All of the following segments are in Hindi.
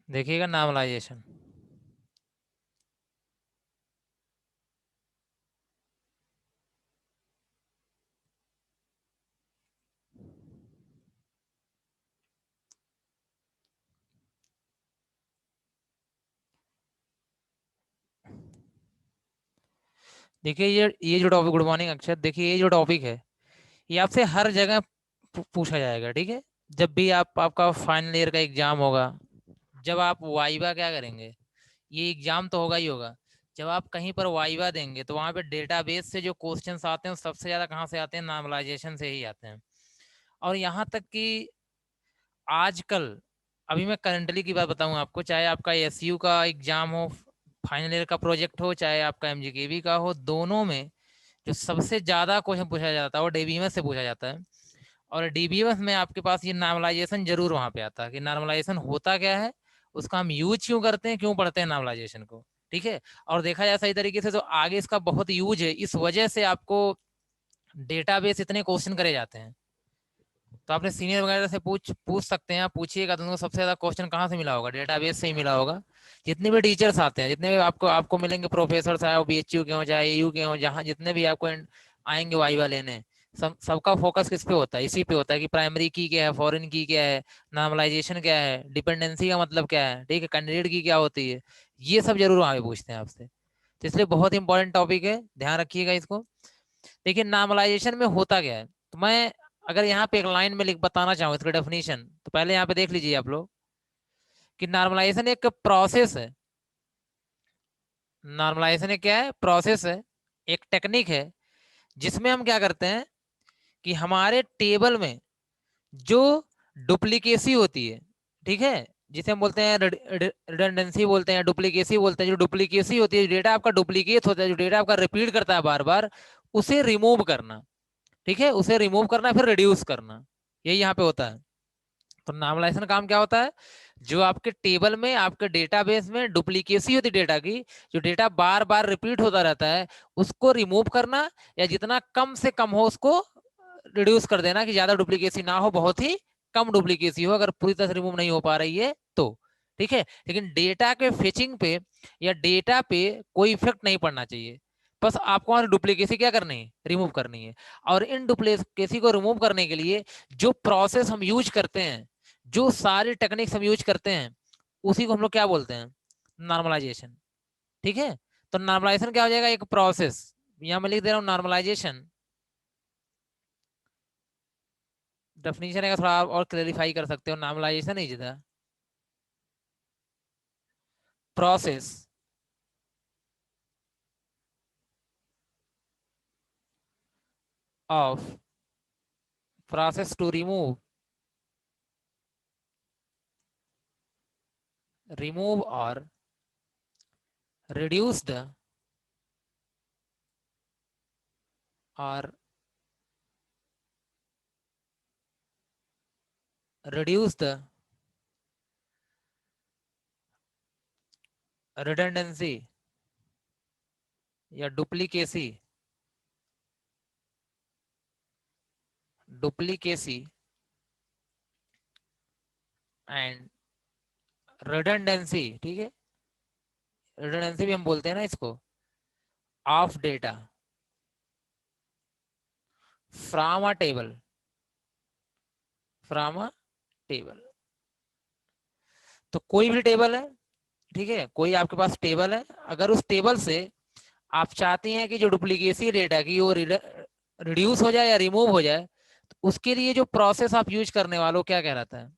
देखिएगा नॉर्मलाइजेशन। देखिए ये जो टॉपिक, गुड मॉर्निंग अक्षर, देखिए ये जो टॉपिक है ये आपसे हर जगह पूछा जाएगा, ठीक है। जब भी आपका फाइनल ईयर का एग्जाम होगा, जब आप वाइवा क्या करेंगे, ये एग्जाम तो होगा ही होगा। जब आप कहीं पर वाइवा देंगे तो वहां पे डेटाबेस से जो क्वेश्चंस आते हैं वो सबसे ज्यादा कहाँ से आते हैं, नॉर्मलाइजेशन से ही आते हैं। और यहाँ तक कि आजकल, अभी मैं करंटली की बात बताऊं आपको, चाहे आपका एसयू का एग्जाम हो, फाइनल ईयर का प्रोजेक्ट हो, चाहे आपका एमजीकेवी का हो, दोनों में जो सबसे ज्यादा क्वेश्चन पूछा जाता है वो डीबीएमएस से पूछा जाता है। और डीबीएमएस में आपके पास ये नॉर्मलाइजेशन जरूर वहां पे आता है कि नॉर्मलाइजेशन होता क्या है, उसका हम यूज क्यों करते हैं, क्यों पढ़ते हैं नॉर्मलाइजेशन को, ठीक है। और देखा जाए सही तरीके से तो आगे इसका बहुत यूज है, इस वजह से आपको डेटाबेस इतने क्वेश्चन करे जाते हैं। तो आपने सीनियर वगैरह से पूछ पूछ सकते हैं, आप पूछिएगा तो उनको सबसे ज्यादा क्वेश्चन कहाँ से मिला होगा, डेटाबेस से ही मिला होगा। जितने भी टीचर्स आते हैं, जितने भी आपको आपको मिलेंगे प्रोफेसर, चाहे वो बीएचयू के हो चाहे एयू के हो, जहाँ जितने भी आपको आएंगे वाइवा लेने, सबका फोकस किस पे होता है, इसी पे होता है कि प्राइमरी की क्या है, फॉरेन की क्या है, नॉर्मलाइजेशन क्या है, डिपेंडेंसी का मतलब क्या है, ठीक है, कैंडिडेट की क्या होती है। ये सब जरूर वहां पे पूछते हैं आपसे। तो इसलिए बहुत इंपॉर्टेंट टॉपिक है, ध्यान रखिएगा इसको। देखिए नॉर्मलाइजेशन में होता क्या है, तो मैं अगर यहाँ पे एक लाइन में लिख बताना चाहूँ इसका डेफिनेशन, तो पहले यहाँ पे देख लीजिए आप लोग कि नॉर्मलाइजेशन एक प्रोसेस है। नॉर्मलाइजेशन एक क्या है, प्रोसेस है, एक टेक्निक है, जिसमें हम क्या करते हैं कि हमारे टेबल में जो डुप्लीकेसी होती है, ठीक है, जिसे हम बोलते हैं रिडंडेंसी बोलते हैं, डुप्लीकेसी बोलते हैं, जो डुप्लीकेसी होती है, जो डेटा आपका डुप्लीकेट होता है, जो डेटा आपका रिपीट करता है बार बार, उसे रिमूव करना, ठीक है, उसे रिमूव करना फिर रिड्यूस करना, यही यहाँ पे होता है। तो नॉर्मलाइजेशन काम क्या होता है, जो आपके टेबल में, आपके डेटाबेस में डुप्लीकेसी होती है डेटा की, जो डेटा बार बार रिपीट होता रहता है, उसको रिमूव करना, या जितना कम से कम हो उसको रिड्यूस कर देना, कि ज्यादा डुप्लीकेसी ना हो, बहुत ही कम डुप्लीकेसी हो, अगर पूरी तरह से रिमूव नहीं हो पा रही है तो, ठीक है। लेकिन डेटा के फेचिंग पे या डेटा पे कोई इफेक्ट नहीं पड़ना चाहिए, बस आपको वहां डुप्लीकेसी क्या करनी है, रिमूव करनी है। और इन डुप्लीकेसी को रिमूव करने के लिए जो प्रोसेस हम यूज करते हैं, जो सारी टेक्निक्स हम यूज करते हैं, उसी को हम लोग क्या बोलते हैं, नॉर्मलाइजेशन, ठीक है। तो नॉर्मलाइजेशन क्या हो जाएगा, एक प्रोसेस, यहां मैं लिख दे रहा हूं नॉर्मलाइजेशन। डेफिनेशन है, थोड़ा और क्लेरिफाई कर सकते हो, normalization is the process of, process to remove और रिड्यूस द, और रिड्यूस द रिडंडेंसी या डुप्लीकेसी, डुप्लीकेसी एंड रिडंडेंसी, ठीक है, रिडंडेंसी भी हम बोलते हैं ना इसको, of data from a table, from a table. तो कोई भी टेबल है, ठीक है, कोई आपके पास टेबल है, अगर उस टेबल से आप चाहती हैं कि जो डुप्लीकेसी डेटा की वो रिड्यूस हो जाए या रिमूव हो जाए, तो उसके लिए जो प्रोसेस आप यूज करने वालों क्या कहलाता है,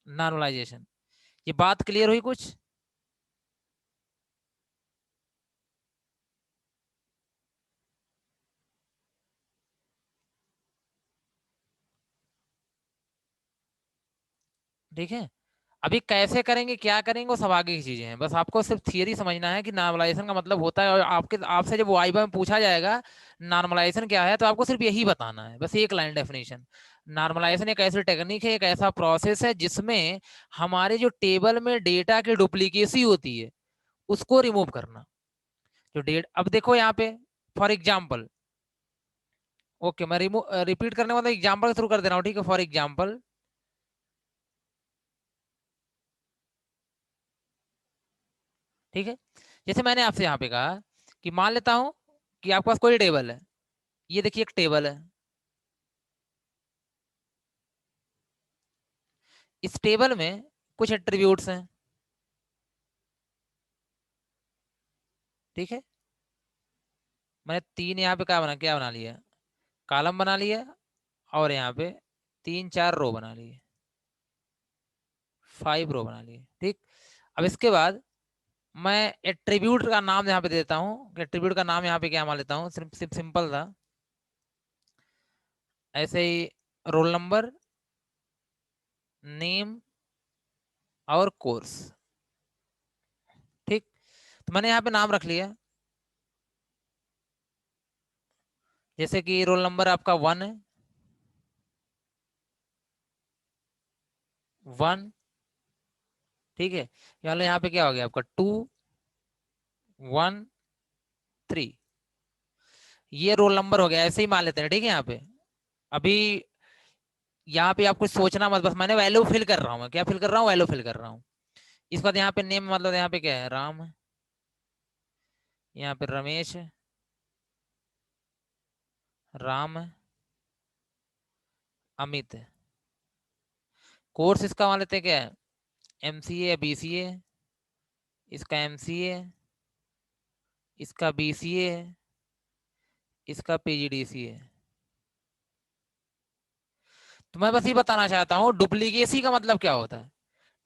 नॉर्मलाइजेशन। ये बात क्लियर हुई कुछ। ठीक है, अभी कैसे करेंगे, क्या करेंगे, वो सब आगे की चीजें हैं, बस आपको सिर्फ थियरी समझना है कि नॉर्मलाइजेशन का मतलब होता है, और आपके आपसे जब वाइवा में पूछा जाएगा नॉर्मलाइजेशन क्या है, तो आपको सिर्फ यही बताना है, बस एक लाइन डेफिनेशन। नॉर्मलाइजेशन एक ऐसी टेक्निक है, एक ऐसा प्रोसेस है, जिसमें हमारे जो टेबल में डेटा की डुप्लीकेसी होती है उसको रिमूव करना। जो डेट, अब देखो यहाँ पे, फॉर एग्जाम्पल, ओके, मैं रिपीट करने वाला एग्जाम्पल थ्रू कर दे रहा हूँ, ठीक है। फॉर एग्जाम्पल, ठीक है। जैसे मैंने आपसे यहाँ पे कहा कि मान लेता हूं कि आपके पास कोई टेबल है, ये देखिए एक टेबल है, इस टेबल में कुछ एट्रीब्यूट्स हैं, ठीक है। मैंने तीन यहाँ पे क्या बना लिया, कॉलम बना लिया, और यहाँ पे तीन चार रो बना लिए, 5 रो बना लिए, ठीक। अब इसके बाद मैं एट्रीब्यूट का नाम यहाँ पे देता हूँ, एट्रीब्यूट का नाम यहाँ पे क्या मान लेता हूँ, सिर्फ सिर्फ सिंपल था, ऐसे ही रोल नंबर, नेम और कोर्स, ठीक। तो मैंने यहाँ पे नाम रख लिया, जैसे कि रोल नंबर आपका 1 है, 1, ठीक है। यहाँ पे क्या हो गया आपका 2, 1, 3, ये रोल नंबर हो गया, ऐसे ही मान लेते हैं, ठीक है। यहाँ पे अभी यहाँ पे आपको सोचना मत, बस मैंने वैल्यू फिल कर रहा हूँ, मैं क्या फिल कर रहा हूँ, वैल्यू फिल कर रहा हूँ। इसके बाद यहाँ पे नेम, मतलब यहाँ पे क्या है, राम है, यहाँ पे रमेश है, राम है, अमित है। कोर्स इसका मान लेते हैं क्या है, MCA या BCA, इसका MCA, इसका BCA है, इसका PGDCA है। तो मैं बस ये बताना चाहता हूँ डुप्लीकेसी का मतलब क्या होता है,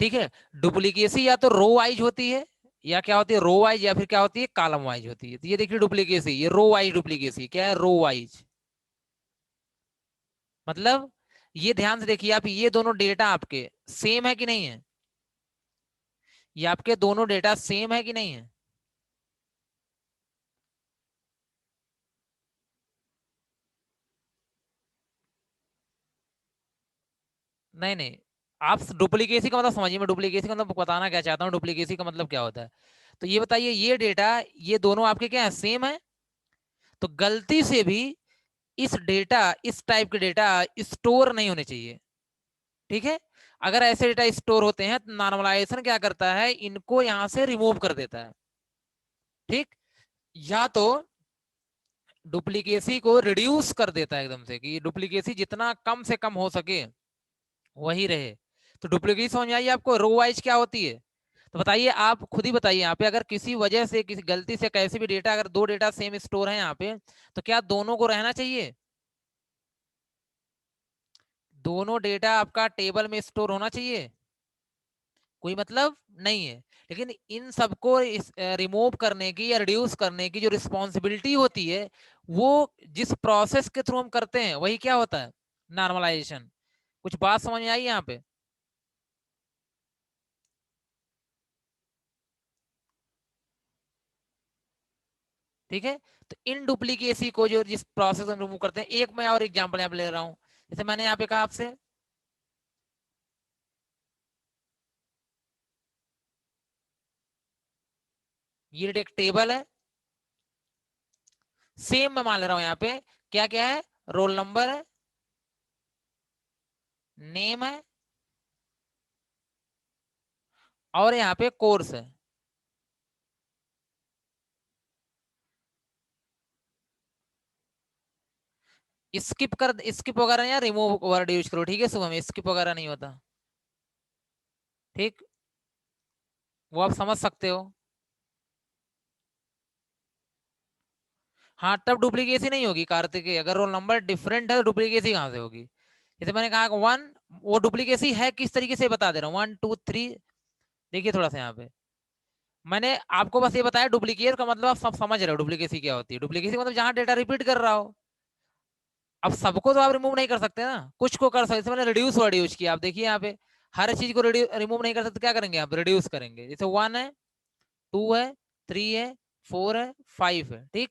ठीक है। डुप्लीकेसी या तो रो वाइज होती है, या क्या होती है, रो वाइज, या फिर क्या होती है, कॉलम वाइज होती है। तो ये देखिए डुप्लीकेसी, ये रो वाइज डुप्लीकेसी, क्या है, रो वाइज। मतलब ये ध्यान से देखिए आप, ये दोनों डेटा आपके सेम है कि नहीं है, ये आपके दोनों डेटा सेम है कि नहीं है। नहीं नहीं, आप डुप्लीकेसी का मतलब समझिए, मैं डुप्लीकेसी का मतलब बताना क्या चाहता हूँ, डुप्लीकेसी का मतलब क्या होता है। तो ये बताइए, ये डेटा, ये दोनों आपके क्या है, सेम है। तो गलती से भी इस डेटा, इस टाइप के डेटा स्टोर नहीं होने चाहिए, ठीक है। अगर ऐसे डेटा स्टोर होते हैं तो नॉर्मलाइजेशन क्या करता है, इनको यहां से रिमूव कर देता है, ठीक। या तो डुप्लीकेसी को रिड्यूस कर देता है एकदम से, कि डुप्लीकेसी जितना कम से कम हो सके वही रहे। तो डुप्लीकेसी समझ में आई आपको, रो वाइज क्या होती है। तो बताइए, आप खुद ही बताइए, यहाँ पे अगर किसी वजह से, किसी गलती से, कैसे भी डेटा, अगर दो डेटा सेम स्टोर है यहाँ पे, तो क्या दोनों को रहना चाहिए, दोनों डेटा आपका टेबल में स्टोर होना चाहिए, कोई मतलब नहीं है। लेकिन इन सबको रिमूव करने की या रिड्यूस करने की जो रिस्पॉन्सिबिलिटी होती है, वो जिस प्रोसेस के थ्रू हम करते हैं वही क्या होता है, नॉर्मलाइजेशन। कुछ बात समझ में आई यहाँ पे। ठीक है। तो इन डुप्लीकेसी को जो जिस प्रोसेस में रिमूव करते हैं, एक मैं और एग्जांपल यहाँ पे ले रहा हूँ। जैसे मैंने यहाँ पे कहा आपसे, ये एक टेबल है, सेम मैं मान ले रहा हूँ यहाँ पे, क्या क्या है, रोल नंबर है, नेम है, और यहाँ पे कोर्स है। स्किप वगैरह या रिमूव वर्ड यूज करो, ठीक है, सुबह में स्किप वगैरह नहीं होता, ठीक। वो आप समझ सकते हो। हाँ, तब डुप्लीकेसी नहीं होगी कार्तिक, अगर रोल नंबर डिफरेंट है तो डुप्लीकेसी कहाँ से होगी। जैसे मैंने कहा 1, वो डुप्लीकेसी है किस तरीके से बता दे रहा हूँ, 1 2 3। देखिए थोड़ा सा यहाँ पे मैंने आपको बस ये बताया, डुप्लीकेट का मतलब आप सब समझ रहे हो, डुप्लीकेसी क्या होती है। डुप्लीकेसी मतलब जहां डेटा रिपीट कर रहा हो। अब सबको तो आप रिमूव नहीं कर सकते ना, कुछ को कर सकते। जैसे मैंने रिड्यूस वर्ड यूज किया, आप देखिए यहाँ पे हर चीज को रिमूव नहीं कर सकते, क्या करेंगे आप, रिड्यूस करेंगे। जैसे 1 है, 2 है, 3 है, 4 है, 5 है, ठीक।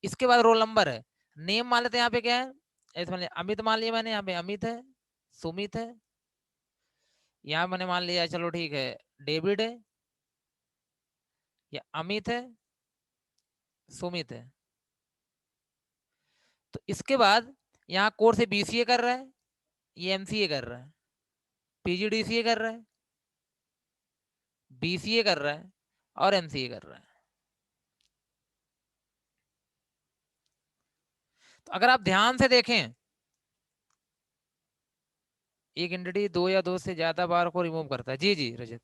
इसके बाद रोल नंबर है, नेम मान लेते हैं, यहाँ पे क्या है, ऐसे मान लिया अमित, मान लिया मैंने, यहाँ पे अमित है, सुमित है, यहाँ मैंने मान लिया, चलो ठीक है, डेविड है, या अमित है, सुमित है। तो इसके बाद यहाँ कोर्स से BCA कर रहा है, ये MCA कर रहा है, PGDCA कर रहा है, BCA कर रहा है, और एमसीए कर रहा है। तो अगर आप ध्यान से देखें, एक एंटिटी दो या दो से ज्यादा बार को रिमूव करता है। जी जी रजत।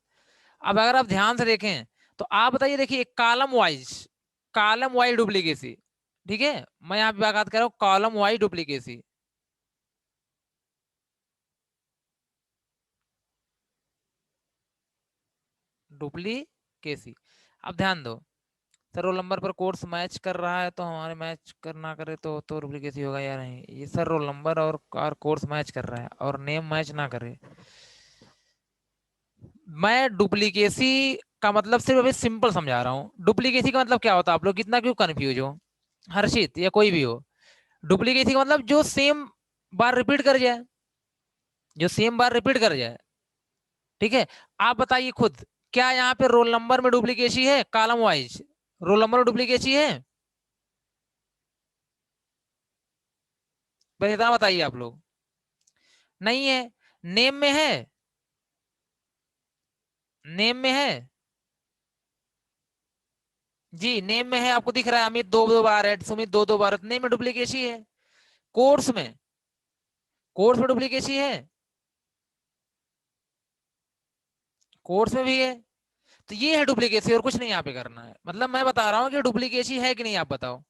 अब अगर आप ध्यान से देखें तो आप बताइए, देखिए कॉलम वाइज डुप्लीकेसी, ठीक है, मैं यहाँ पे बात कर रहा हूँ कॉलम वाइज डुप्लीकेसी। डुप्लीकेसी, अब ध्यान दो, सर रोल नंबर पर कोर्स मैच कर रहा है तो हमारे मैच कर ना करे तो डुप्लीकेसी होगा या नहीं? ये सर रोल नंबर और कोर्स मैच कर रहा है और नेम मैच ना करे, मैं डुप्लीकेसी का मतलब सिर्फ अभी सिंपल समझा रहा हूँ। डुप्लीकेसी का मतलब क्या होता है, आप लोग कितना क्यों कंफ्यूज हो? हर्षित या कोई भी हो, डुप्लीकेसी का मतलब जो सेम बार रिपीट कर जाए, जो सेम बार रिपीट कर जाए, ठीक है। आप बताइए खुद, क्या यहाँ पे रोल नंबर में डुप्लीकेसी है? कॉलम वाइज रोल नंबर में डुप्लीकेसी है? बस इतना बताइए आप लोग। नहीं है। नेम में है? नेम में है? जी नेम में है, आपको दिख रहा है अमित दो दो बार है, सुमित दो दो बार है, नेम में डुप्लीकेसी है। कोर्स में, कोर्स में डुप्लीकेसी है, कोर्स में भी है। तो ये है डुप्लीकेसी, और कुछ नहीं यहाँ पे करना है। मतलब मैं बता रहा हूँ कि डुप्लीकेसी है कि नहीं, आप बताओ।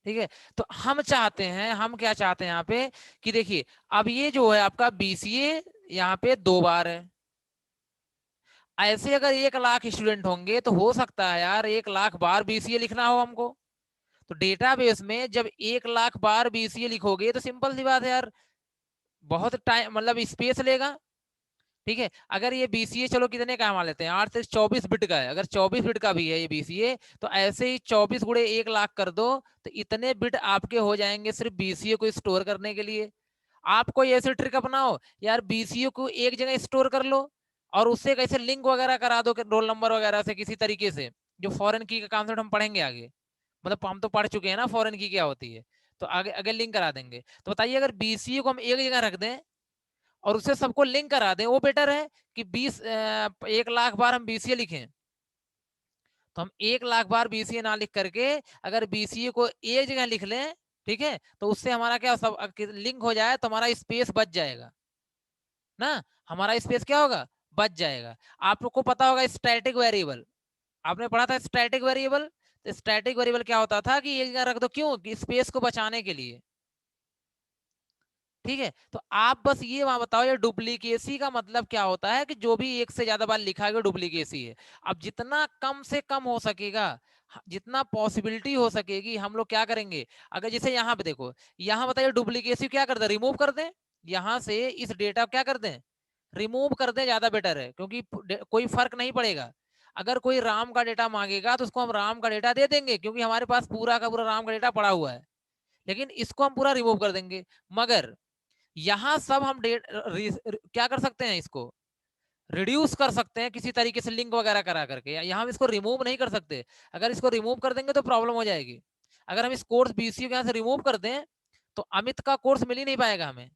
ठीक है। तो हम चाहते हैं, हम क्या चाहते हैं यहाँ पे, कि देखिए अब ये जो है आपका बीसीए यहाँ पे दो बार है। ऐसे अगर 1 लाख स्टूडेंट होंगे तो हो सकता है यार 1 लाख बार बीसीए लिखना हो हमको। तो डेटाबेस में जब 1 लाख बार बीसीए लिखोगे तो सिंपल सी बात है यार, बहुत टाइम मतलब स्पेस लेगा। ठीक है। अगर ये बीसीए चलो कितने का मान लेते हैं, 8 से 24 बिट का है, अगर 24 बिट का भी है ये बीसीए, तो ऐसे ही 24 × 1 लाख कर दो, तो इतने बिट आपके हो जाएंगे सिर्फ बीसीए को स्टोर करने के लिए। आप कोई ऐसी ट्रिक अपनाओ यार, बीसीए को एक जगह स्टोर कर लो और उससे कैसे लिंक वगैरह करा दो रोल नंबर वगैरह से किसी तरीके से, जो फॉरेन की का कॉन्सेप्ट हम पढ़ेंगे आगे, मतलब हम तो पढ़ चुके हैं ना फॉरेन की क्या होती है, तो आगे आगे लिंक करा देंगे। तो बताइए अगर बीसीए को हम एक जगह रख दें और उससे सबको लिंक करा दें, वो बेटर है कि 1 लाख बार हम बीसीए लिखें। तो हम 1 लाख बार बीसीए ना लिख करके अगर बीसीए को एक जगह लिख लें, ठीक है, तो उससे हमारा क्या सब लिंक हो जाए तो हमारा स्पेस बच जाएगा ना, हमारा स्पेस क्या होगा, बच जाएगा। आप लोग को पता होगा स्टैटिक वेरिएबल, आपने पढ़ा था स्टैटिक वेरिएबल। तो स्टैटिक वेरिएबल क्या होता था कि एक जगह रख दो, क्यों, कि स्पेस को बचाने के लिए। ठीक है। तो आप बस ये वहां बताओ, ये डुप्लीकेसी का मतलब क्या होता है, कि जो भी एक से ज्यादा बार लिखा है डुप्लीकेसी है। अब जितना कम से कम हो सकेगा, जितना पॉसिबिलिटी हो सकेगी, हम लोग क्या करेंगे, अगर जैसे यहाँ पे देखो, यहाँ बताइए डुप्लीकेसी क्या कर दे, रिमूव कर दें, यहाँ से इस डेटा क्या कर दें, रिमूव कर दें, ज्यादा बेटर है, क्योंकि कोई फर्क नहीं पड़ेगा। अगर कोई राम का डेटा मांगेगा तो उसको हम राम का डेटा दे देंगे, क्योंकि हमारे पास पूरा का पूरा राम का डेटा पड़ा हुआ है, लेकिन इसको हम पूरा रिमूव कर देंगे। मगर यहां सब हम क्या कर सकते हैं, इसको रिड्यूस कर सकते हैं किसी तरीके से लिंक वगैरह करा करके, यहाँ हम इसको रिमूव नहीं कर सकते। अगर इसको रिमूव कर देंगे तो प्रॉब्लम हो जाएगी। अगर हम इस कोर्स बीसीयू के यहाँ से रिमूव कर दें तो अमित का कोर्स मिल ही नहीं पाएगा हमें।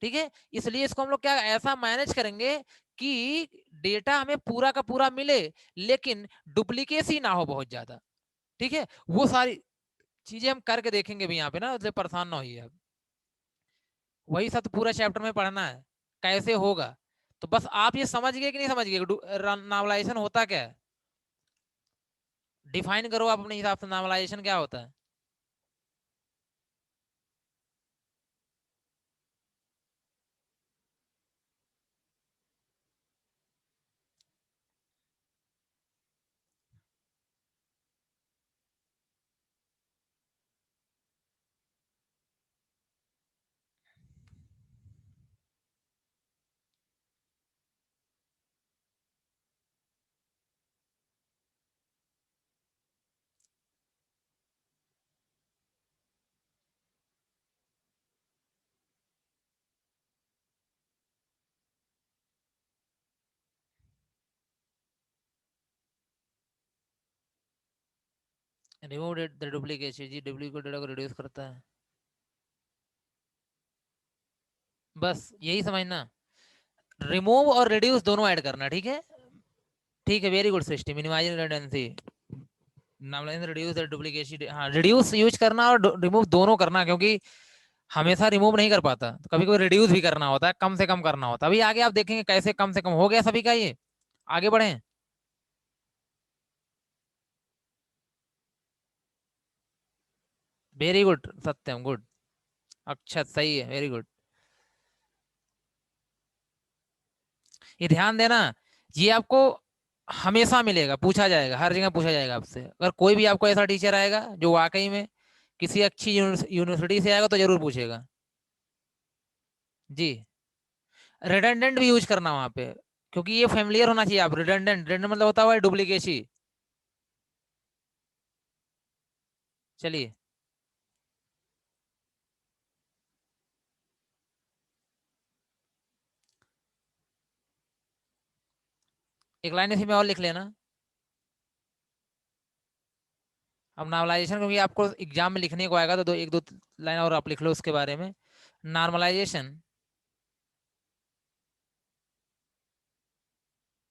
ठीक है। इसलिए इसको हम लोग क्या ऐसा मैनेज करेंगे कि डेटा हमें पूरा का पूरा मिले, लेकिन डुप्लीकेसी ना हो बहुत ज्यादा। ठीक है। वो सारी चीजें हम करके देखेंगे भी यहाँ पे ना, इसलिए परेशान ना होइए आप। वही सब तो पूरा चैप्टर में पढ़ना है, कैसे होगा। तो बस आप ये समझ गए कि नहीं समझ गए नॉर्मलाइजेशन होता क्या है? डिफाइन करो आप अपने हिसाब से, नॉर्मलाइजेशन क्या होता है? रिमूव द डुप्लीकेशन, जी डुप्लीकेट डेटा को रिड्यूस करता है। बस यही समझना, रिमूव और रिड्यूस दोनों ऐड करना, ठीक है। ठीक है, very good Srishti, minimizing redundancy, normalization, reduce duplication. हाँ, रिड्यूस यूज करना और रिमूव दोनों करना, क्योंकि हमेशा रिमूव नहीं कर पाता, तो कभी कभी रिड्यूस भी करना होता है, कम से कम करना होता है। अभी आगे आप देखेंगे कैसे कम से कम हो गया सभी का ये। आगे बढ़े। वेरी गुड सत्यम, गुड। अच्छा, सही है, वेरी गुड। ये ध्यान देना, ये आपको हमेशा मिलेगा, पूछा जाएगा, हर जगह पूछा जाएगा आपसे। अगर कोई भी आपको ऐसा टीचर आएगा जो वाकई में किसी अच्छी यूनिवर्सिटी से आएगा तो जरूर पूछेगा। जी। रिडंडेंट भी यूज करना वहां पे, क्योंकि ये फेमिलियर होना चाहिए। आप रिडंडेंट, रिडंडेंट मतलब होता हुआ डुप्लीकेसी। चलिए। एक लाइन इसी में और लिख लेना। अब नॉर्मलाइजेशन, क्योंकि आपको एग्जाम में लिखने को आएगा, तो एक दो लाइन और आप लिख लो उसके बारे में। Normalization,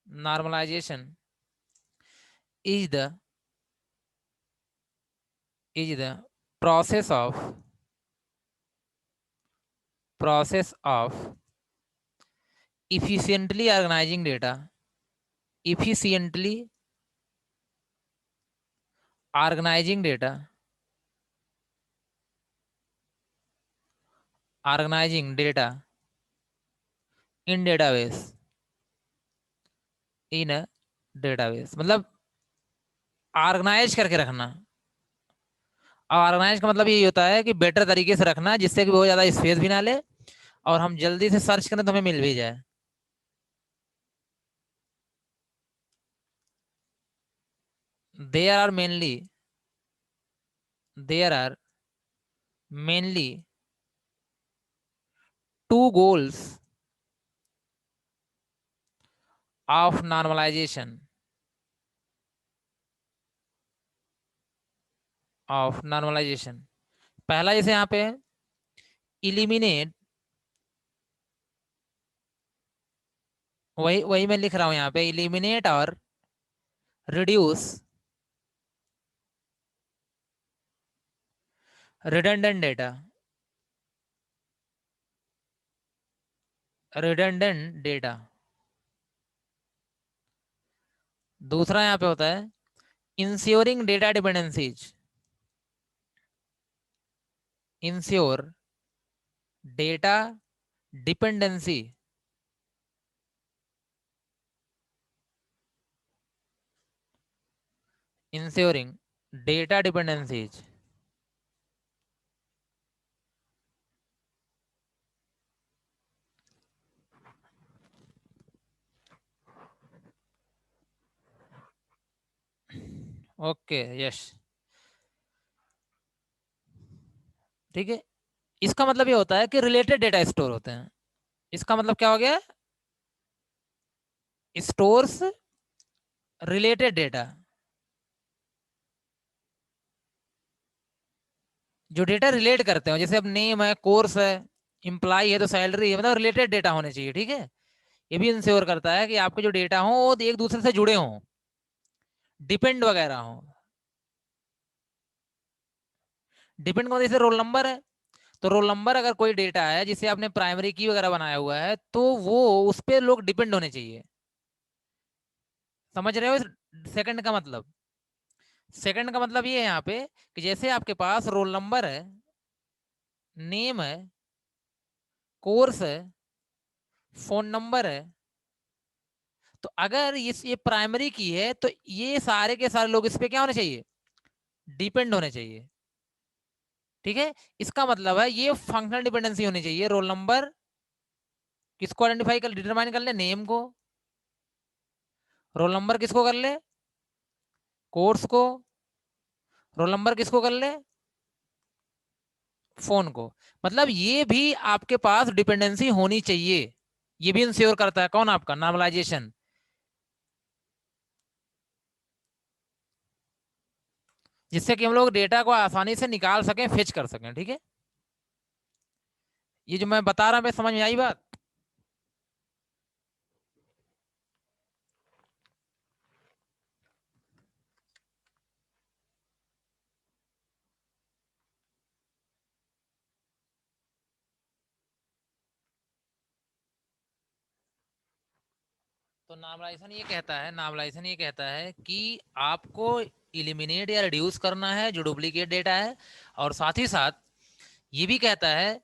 normalization is the is the process of process of efficiently organizing data, efficiently organizing data, organizing data in database, in a database, मतलब ऑर्गेनाइज करके रखना। ऑर्गेनाइज का मतलब ये होता है कि बेटर तरीके से रखना, जिससे कि बहुत ज्यादा स्पेस भी ना ले, और हम जल्दी से सर्च करें तो हमें मिल भी जाए। There are mainly, there are mainly two goals of normalization, of normalization। पहला जैसे यहाँ पे इलिमिनेट, वही वही मैं लिख रहा हूँ यहाँ पे, इलिमिनेट और reduce redundant data, redundant data. दूसरा यहाँ पे होता है ensuring data dependencies, ensure data dependency, ensuring data dependencies. Okay, yes, ठीक है। इसका मतलब ये होता है कि रिलेटेड डेटा स्टोर होते हैं। इसका मतलब क्या हो गया? स्टोर्स रिलेटेड डेटा, जो डेटा रिलेट करते हो, जैसे अब नेम है, कोर्स है, इम्प्लाई है तो सैलरी है, मतलब रिलेटेड डेटा होने चाहिए, ठीक है। ये भी इंश्योर करता है कि आपके जो डेटा हो वो एक दूसरे से जुड़े हों, डिपेंड वगैरह हो। डिपेंड कौन, जैसे रोल नंबर है, तो रोल नंबर अगर कोई डेटा है जिसे आपने प्राइमरी की वगैरह बनाया हुआ है, तो वो उस पर लोग डिपेंड होने चाहिए। समझ रहे हो सेकंड का मतलब? सेकंड का मतलब ये है यहाँ पे कि जैसे आपके पास रोल नंबर है, नेम है, कोर्स है, फोन नंबर है, तो अगर ये प्राइमरी की है तो ये सारे के सारे लोग इस पे क्या होने चाहिए? डिपेंड होने चाहिए, ठीक है। इसका मतलब है ये फंक्शनल डिपेंडेंसी होनी चाहिए। रोल नंबर किसको आइडेंटिफाई कर, डिटरमाइन कर ले? नेम को। रोल नंबर किसको कर ले? कोर्स को। रोल नंबर किसको कर ले? फोन को। मतलब ये भी आपके पास डिपेंडेंसी होनी चाहिए। ये भी इंश्योर करता है कौन? आपका नॉर्मलाइजेशन, जिससे कि हम लोग डेटा को आसानी से निकाल सकें, फेच कर सकें, ठीक है। ये जो मैं बता रहा हूं, समझ में आई बात? तो नॉर्मलाइजेशन ये कहता है कि आपको इलिमिनेट या रिड्यूस करना है जो डुप्लीकेट डेटा है, और साथ ही साथ ये भी कहता है,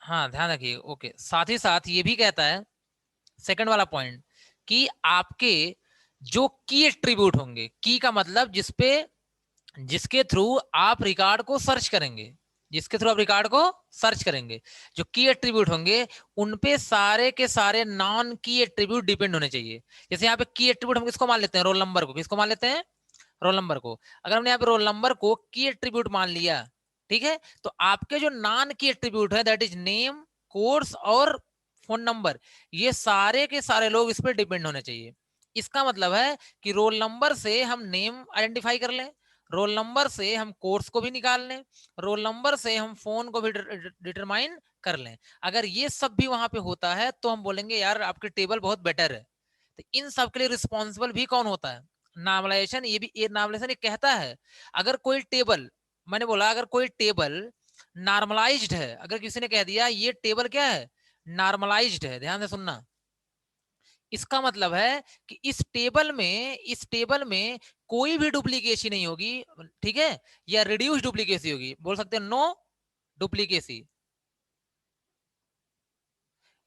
हाँ ध्यान रखिए, ओके, साथ ही साथ ये भी कहता है, सेकंड वाला पॉइंट, कि आपके जो की एट्रीब्यूट होंगे, की का मतलब जिसपे, जिसके थ्रू आप रिकॉर्ड को सर्च करेंगे, जिसके थ्रू आप रिकॉर्ड को सर्च करेंगे, जो की एट्रीब्यूट होंगे, उनपे सारे के सारे नॉन की एट्रीब्यूट डिपेंड होने चाहिए। जैसे यहाँ पे की एट्रीब्यूट हम किसको मान लेते हैं, रोल नंबर को, किसको मान लेते हैं, रोल नंबर को। अगर हमने यहाँ पे रोल नंबर को की एट्रीब्यूट मान लिया, ठीक है, तो आपके जो नॉन की एट्रीब्यूट है, दैट इज नेम, कोर्स और फोन नंबर, ये सारे के सारे लोग इस पर डिपेंड होने चाहिए। इसका मतलब है कि रोल नंबर से हम नेम आइडेंटिफाई कर लें, रोल नंबर से हम कोर्स को भी निकाल लें, रोल नंबर से हम फोन को भी डिटरमाइन कर लें। अगर ये सब भी वहां पे होता है तो हम बोलेंगे यार आपकी टेबल बहुत बेटर है। तो इन सब के लिए रिस्पॉन्सिबल भी कौन होता है, नॉर्मलाइजेशन। ये नॉर्मलाइजेशन ये कहता है, अगर कोई टेबल, मैंने बोला अगर कोई टेबल नॉर्मलाइज्ड है, अगर किसी ने कह दिया ये टेबल क्या है, नॉर्मलाइज्ड है, ध्यान से सुनना, इसका मतलब है कि इस टेबल में कोई भी डुप्लीकेसी नहीं होगी, ठीक है, या रिड्यूस डुप्लीकेसी होगी, बोल सकते हैं नो डुप्लीकेसी,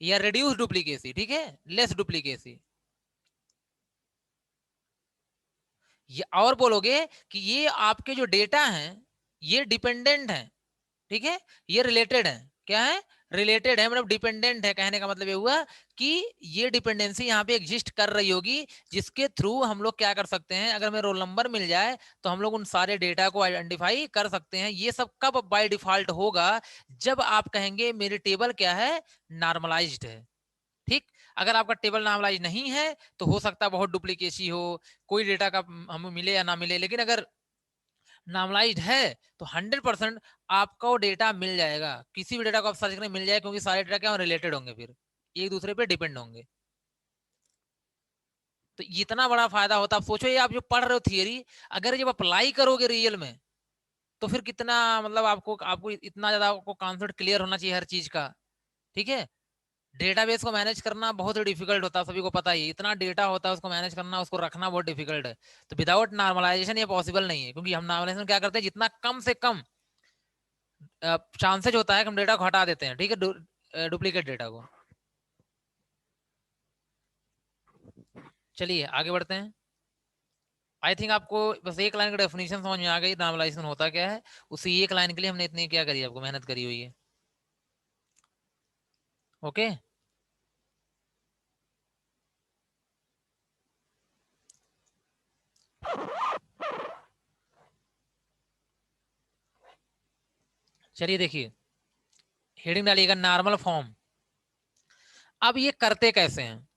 या रिड्यूस डुप्लीकेसी, ठीक है, लेस डुप्लीकेसी। ये और बोलोगे कि ये आपके जो डेटा हैं ये डिपेंडेंट हैं, ठीक है, ये रिलेटेड है, क्या है, रिलेटेड है, मतलब डिपेंडेंट है। कहने का मतलब ये हुआ कि ये डिपेंडेंसी यहाँ पे एग्जिस्ट कर रही होगी, जिसके थ्रू हम लोग क्या कर सकते हैं, अगर हमें रोल नंबर मिल जाए तो हम लोग उन सारे डेटा को आइडेंटिफाई कर सकते हैं। ये सब कब बाय डिफॉल्ट होगा, जब आप कहेंगे मेरी टेबल क्या है, नॉर्मलाइज्ड है, ठीक। अगर आपका टेबल नॉर्मलाइज नहीं है तो हो सकता है बहुत डुप्लीकेसी हो, कोई डेटा का हमें मिले या ना मिले, लेकिन अगर नॉर्मलाइज्ड है तो 100% आपका वो डेटा मिल जाएगा, किसी भी डेटा को आप सर्च करें मिल जाएगा, क्योंकि सारे डेटा क्या रिलेटेड होंगे, फिर एक दूसरे पे डिपेंड होंगे। तो इतना बड़ा फायदा होता है। आप सोचो, ये आप जो पढ़ रहे हो थियरी, अगर जब अप्लाई करोगे रियल में तो फिर कितना, मतलब आपको आपको इतना ज्यादा आपको कॉन्सेप्ट क्लियर होना चाहिए हर चीज का, ठीक है। डेटाबेस को मैनेज करना बहुत ही डिफिकल्ट होता है, सभी को पता ही है, इतना डेटा होता है, उसको मैनेज करना, उसको रखना बहुत डिफिकल्ट है। तो विदाउट नॉर्मलाइजेशन ये पॉसिबल नहीं है, क्योंकि हम नॉर्मलाइजेशन क्या करते हैं, जितना कम से कम चांसेज होता है कि हम डेटा को हटा देते हैं, ठीक है, डुप्लीकेट डेटा को। चलिए आगे बढ़ते हैं। आई थिंक आपको बस एक लाइन का डेफिनेशन समझ में आ गई, नॉर्मलाइजेशन होता क्या है। उसी एक लाइन के लिए हमने इतनी क्या करी, आपको मेहनत करी हुई है। ओके, चलिए देखिए, हेडिंग डालिएगा नॉर्मल फॉर्म। अब ये करते कैसे हैं,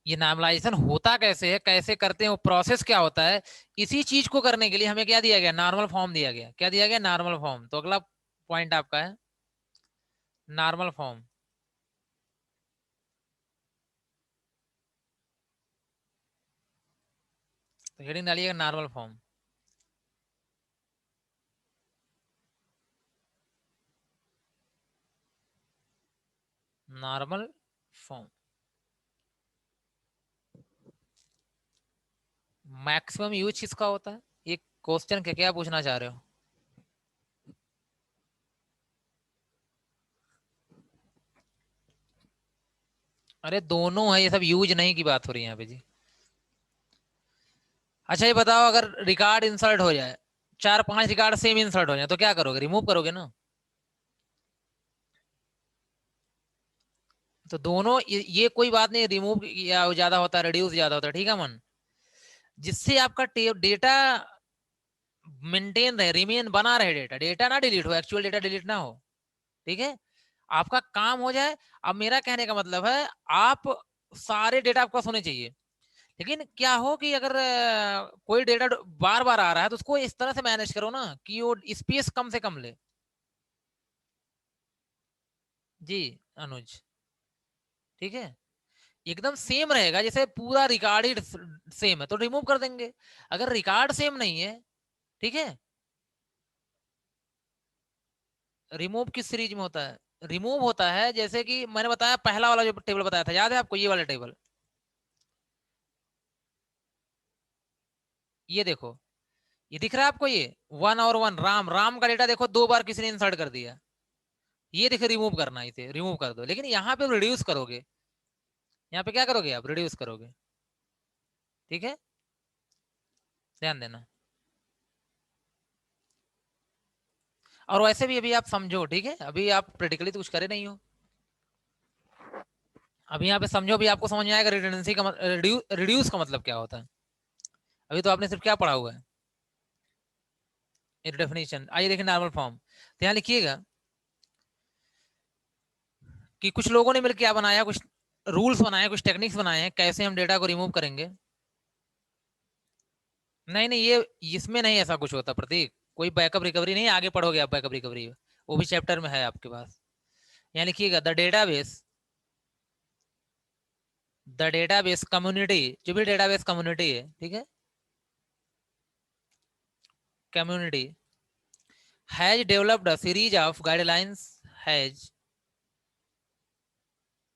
ये नॉर्मलाइजेशन होता कैसे है, कैसे करते हैं, वो प्रोसेस क्या होता है, इसी चीज को करने के लिए हमें क्या दिया गया, नॉर्मल फॉर्म दिया गया। क्या दिया गया, नॉर्मल फॉर्म। तो अगला पॉइंट आपका है नॉर्मल फॉर्म। तो हेडिंग डालिएगा normal form. Normal form, maximum use किसका होता है, ये क्वेश्चन क्या क्या पूछना चाह रहे हो। अरे दोनों है, ये सब यूज नहीं की बात हो रही है यहाँ पे जी। अच्छा ये बताओ, अगर रिकॉर्ड इंसर्ट हो जाए, 4-5 रिकॉर्ड सेम इंसर्ट हो जाए, तो क्या करोगे, रिमूव करोगे ना। तो दोनों ये कोई बात नहीं, रिमूव या ज्यादा होता है, रिड्यूस ज्यादा होता है, ठीक है मन, जिससे आपका डेटा मेंटेन रहे, रिमेन बना रहे, डेटा डेटा ना डिलीट हो, एक्चुअल डेटा डिलीट ना हो, ठीक है, आपका काम हो जाए। अब मेरा कहने का मतलब है, आप सारे डेटा आपके पास होने चाहिए, लेकिन क्या हो कि अगर कोई डेटा बार बार आ रहा है तो उसको इस तरह से मैनेज करो ना कि वो स्पेस कम से कम ले। जी अनुज, ठीक है, एकदम सेम रहेगा, जैसे पूरा रिकॉर्ड ही सेम है तो रिमूव कर देंगे। अगर रिकॉर्ड सेम नहीं है, ठीक है, रिमूव किस सीरीज में होता है, रिमूव होता है जैसे कि मैंने बताया, पहला वाला जो टेबल बताया था, याद है आपको, ये वाला टेबल, ये देखो, ये दिख रहा है आपको, ये 1 और 1, राम, राम का डेटा देखो 2 बार किसी ने इंसर्ट कर दिया। ये देखो रिमूव करना है, इसे रिमूव कर दो, लेकिन यहाँ पे रिड्यूस करोगे, यहाँ पे क्या करोगे आप, रिड्यूस करोगे। ठीक है, ध्यान देना। और वैसे भी अभी आप समझो, ठीक है, अभी आप प्रैक्टिकली तो कुछ करे नहीं हो, अभी यहाँ पे समझो, अभी आपको समझ में आएगा रिडंडेंसी का रिड्यूस का मतलब क्या होता है। अभी तो आपने सिर्फ क्या पढ़ा हुआ है, डेफिनेशन। आइए देखें नॉर्मल फॉर्म। तो यहाँ लिखिएगा कि कुछ लोगों ने मिलकर क्या बनाया, कुछ रूल्स बनाए, कुछ टेक्निक्स बनाए हैं कैसे हम डेटा को रिमूव करेंगे। नहीं नहीं, ये इसमें नहीं ऐसा कुछ होता प्रतीक, कोई बैकअप रिकवरी नहीं, आगे पढ़ोगे आप बैकअप रिकवरी, वो भी चैप्टर में है आपके पास। यहाँ लिखिएगा द डेटाबेस कम्युनिटी, जो भी डेटाबेस कम्युनिटी है, ठीक है, community has developed a series of guidelines, has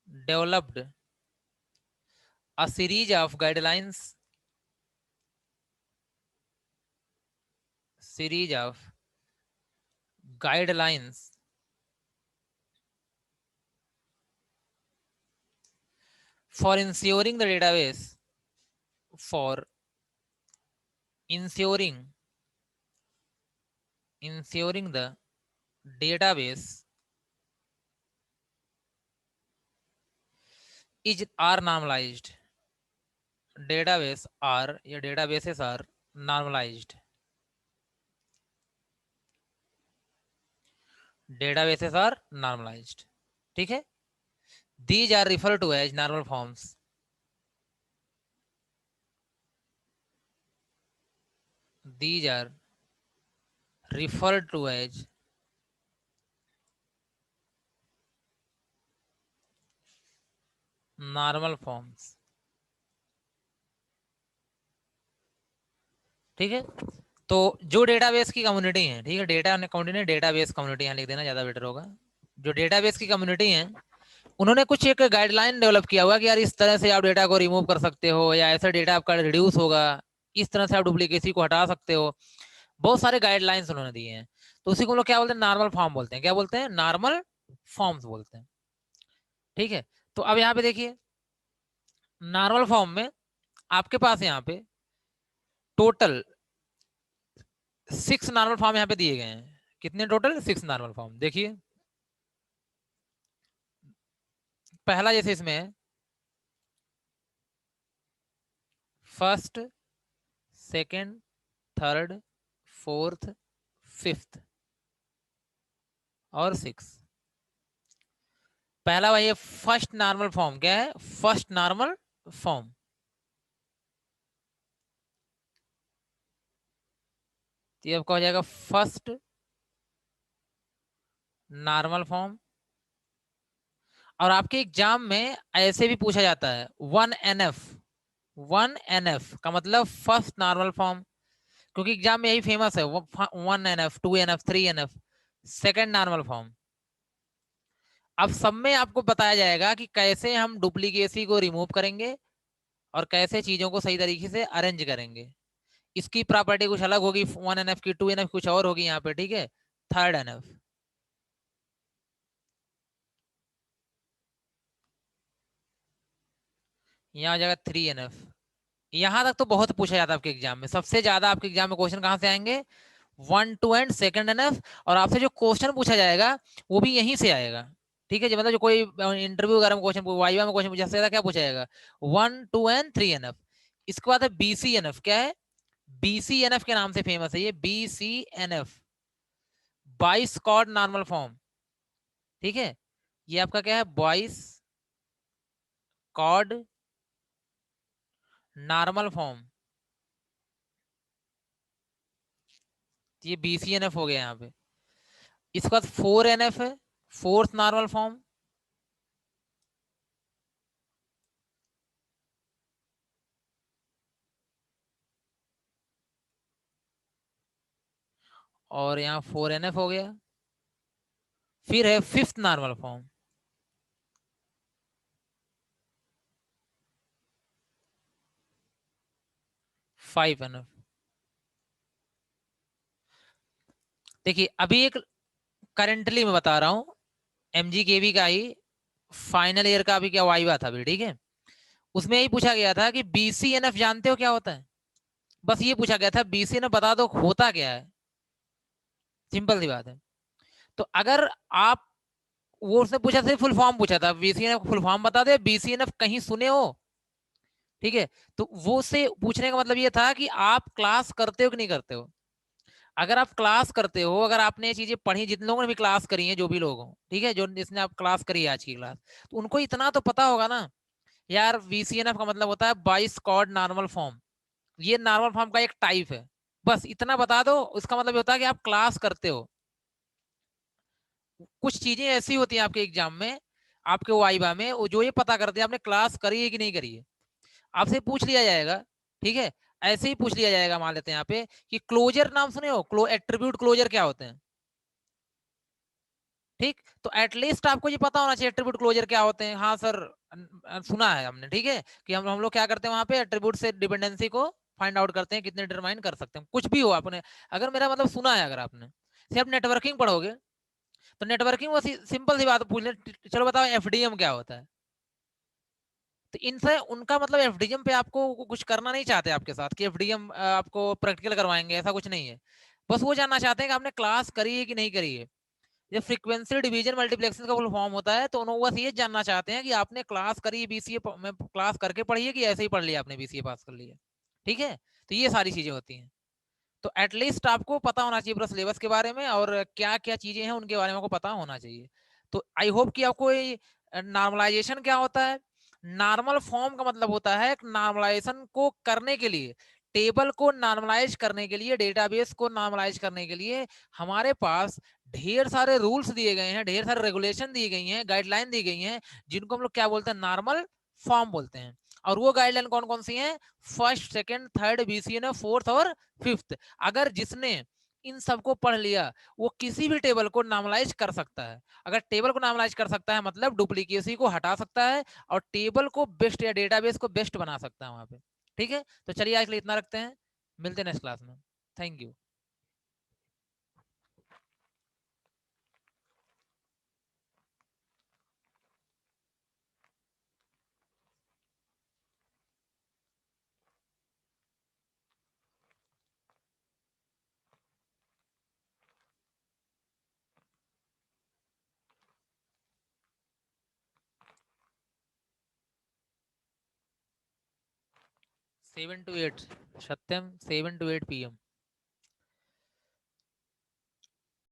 developed a series of guidelines, series of guidelines for ensuring the database, for ensuring the database is are normalized, database are या databases are normalized, databases are normalized, ठीक है। these are referred to as normal forms, these are referred to as normal forms, ठीक है। तो जो डेटाबेस की कम्युनिटी है, ठीक है, डेटा कम्युनिटी ने डेटाबेस कम्युनिटी यहाँ लिख देना ज्यादा बेटर होगा। जो डेटाबेस की कम्युनिटी है, उन्होंने कुछ एक गाइडलाइन डेवलप किया हुआ कि यार इस तरह से आप डेटा को रिमूव कर सकते हो, या ऐसा डेटा आपका रिड्यूस होगा, इस तरह से आप डुप्लीकेसी को हटा सकते हो। बहुत सारे गाइडलाइंस उन्होंने दिए हैं। तो उसी को हम लोग क्या बोलते हैं, नॉर्मल फॉर्म बोलते हैं। क्या बोलते हैं, नॉर्मल फॉर्म्स बोलते हैं। ठीक है, तो अब यहाँ पे देखिए, नॉर्मल फॉर्म में आपके पास यहाँ पे टोटल 6 नॉर्मल फॉर्म यहाँ पे दिए गए हैं। कितने टोटल, 6 नॉर्मल फॉर्म। देखिए पहला जैसे इसमें है first, second, third, fourth, fifth और सिक्स। पहला वही है फर्स्ट नॉर्मल फॉर्म। क्या है, फर्स्ट नॉर्मल फॉर्म। तो ये आपका हो जाएगा फर्स्ट नॉर्मल फॉर्म। और आपके एग्जाम में ऐसे भी पूछा जाता है 1NF। 1NF का मतलब फर्स्ट नॉर्मल फॉर्म, क्योंकि एग्जाम में यही फेमस है, 1NF, 2NF, 3NF, second normal form. अब सब में आपको बताया जाएगा कि कैसे हम डुप्लीकेसी को रिमूव करेंगे और कैसे चीजों को सही तरीके से अरेंज करेंगे। इसकी प्रॉपर्टी कुछ अलग होगी, 1NF की, 2NF कुछ और होगी यहाँ पे, ठीक है, थर्ड NF। यहाँ हो जाएगा 3NF। यहां तक तो बहुत पूछा जाता है आपके एग्जाम में। सबसे ज्यादा आपके एग्जाम में क्वेश्चन कहां से आएंगे, 1 2 एंड सेकंड NF। और आपसे जो क्वेश्चन पूछा जाएगा वो भी यहीं से आएगा। ठीक है, जो मतलब जो कोई इंटरव्यू वगैरह में क्वेश्चन, वाइवा में क्वेश्चन पूछा जाएगा, क्या पूछा जाएगा, 1 2 एंड 3 NF। इसके बाद है BCNF। क्या है, BCNF के नाम से फेमस है ये, BCNF, Boyce Codd normal form. ठीक है, ये आपका क्या है, बॉयस कॉड नॉर्मल फॉर्म। ये BCNF हो गया यहाँ पे। इसके बाद 4NF है, फोर्थ नॉर्मल फॉर्म। और यहाँ 4NF हो गया। फिर है फिफ्थ नॉर्मल फॉर्म, 5NF। देखिए अभी एक करंटली मैं बता रहा हूँ, एमजीकेवी का ही फाइनल ईयर का अभी क्या वाइवा था अभी, ठीक है। उसमें यही पूछा गया था कि बीसीएनएफ जानते हो क्या होता है, बस ये पूछा गया था बीसीएनएफ बता दो होता क्या है, सिंपल सी बात है। तो अगर आप, वो उसने पूछा था फुल फॉर्म पूछा था, बीसीएनएफ फुल फॉर्म बता दे, बीसीएनएफ कहीं सुने हो, ठीक है। तो वो से पूछने का मतलब ये था कि आप क्लास करते हो कि नहीं करते हो। अगर आप क्लास करते हो, अगर आपने ये चीजें पढ़ी, जितने लोगों ने भी क्लास करी है, जो भी लोग हो, ठीक है, जो जिसने आप क्लास करी है आज की क्लास, तो उनको इतना तो पता होगा ना यार, वीसीएनएफ का मतलब होता है बाइस कॉर्ड नॉर्मल फॉर्म, ये नॉर्मल फॉर्म का एक टाइप है। बस इतना बता दो, उसका मतलब ये होता है कि आप क्लास करते हो। कुछ चीजें ऐसी होती हैं आपके एग्जाम में, आपके वाइवा में, वो जो ये पता करते हैं आपने क्लास करी है कि नहीं करी है। आपसे पूछ लिया जाएगा, ठीक है, ऐसे ही पूछ लिया जाएगा, मान लेते हैं यहाँ पे कि क्लोजर नाम सुने हो, एट्रीब्यूट क्लोजर क्या होते हैं, ठीक। तो एटलीस्ट आपको ये पता होना चाहिए एट्रीब्यूट क्लोजर क्या होते हैं। हाँ सर, सुना है हमने, ठीक है, कि हम लोग क्या करते हैं वहां पे एट्रीब्यूट से डिपेंडेंसी को फाइंड आउट करते हैं, कितने डिटरमाइन कर सकते हैं, कुछ भी हो आपने, अगर मेरा मतलब सुना है, अगर आपने सिर्फ नेटवर्किंग पढ़ोगे, तो नेटवर्किंग वो सिंपल सी बात पूछ ले, चलो बताओ एफडीएम क्या होता है। तो इनसे उनका मतलब एफडीएम पे आपको कुछ करना नहीं चाहते आपके साथ, कि एफडीएम आपको प्रैक्टिकल करवाएंगे, ऐसा कुछ नहीं है। बस वो जानना चाहते हैं कि आपने क्लास करी है कि नहीं करी है। जब फ्रीक्वेंसी डिवीजन मल्टीप्लेक्शन का फुल फॉर्म होता है, तो उन्होंने बस ये जानना चाहते हैं कि आपने क्लास करी बीसीए में, क्लास करके पढ़ी है कि ऐसे ही पढ़ लिया आपने, बीसीए पास कर लिया, ठीक है। तो ये सारी चीजें होती हैं। तो एटलीस्ट आपको पता होना चाहिए पूरा सिलेबस के बारे में, और क्या क्या चीजें हैं उनके बारे में आपको पता होना चाहिए। तो आई होप कि आपको नॉर्मलाइजेशन क्या होता है। नॉर्मल फॉर्म का मतलब होता है नॉर्मलाइजेशन को करने के लिए, टेबल को नॉर्मलाइज करने के लिए, डेटाबेस को नॉर्मलाइज करने के लिए हमारे पास ढेर सारे रूल्स दिए गए हैं, ढेर सारे रेगुलेशन दी गई हैं, गाइडलाइन दी गई हैं, जिनको हम लोग क्या बोलते हैं, नॉर्मल फॉर्म बोलते हैं। और वो गाइडलाइन कौन कौन सी हैं, first second third BCN, fourth और फिफ्थ। अगर जिसने इन सबको पढ़ लिया, वो किसी भी टेबल को नॉर्मलाइज कर सकता है। अगर टेबल को नॉर्मलाइज कर सकता है, मतलब डुप्लीकेसी को हटा सकता है, और टेबल को बेस्ट या डेटाबेस को बेस्ट बना सकता है वहां पे, ठीक है। तो चलिए आज के लिए इतना रखते हैं, मिलते हैं नेक्स्ट क्लास में। Thank you. 7 to 8, Satyam, 7 to 8 PM।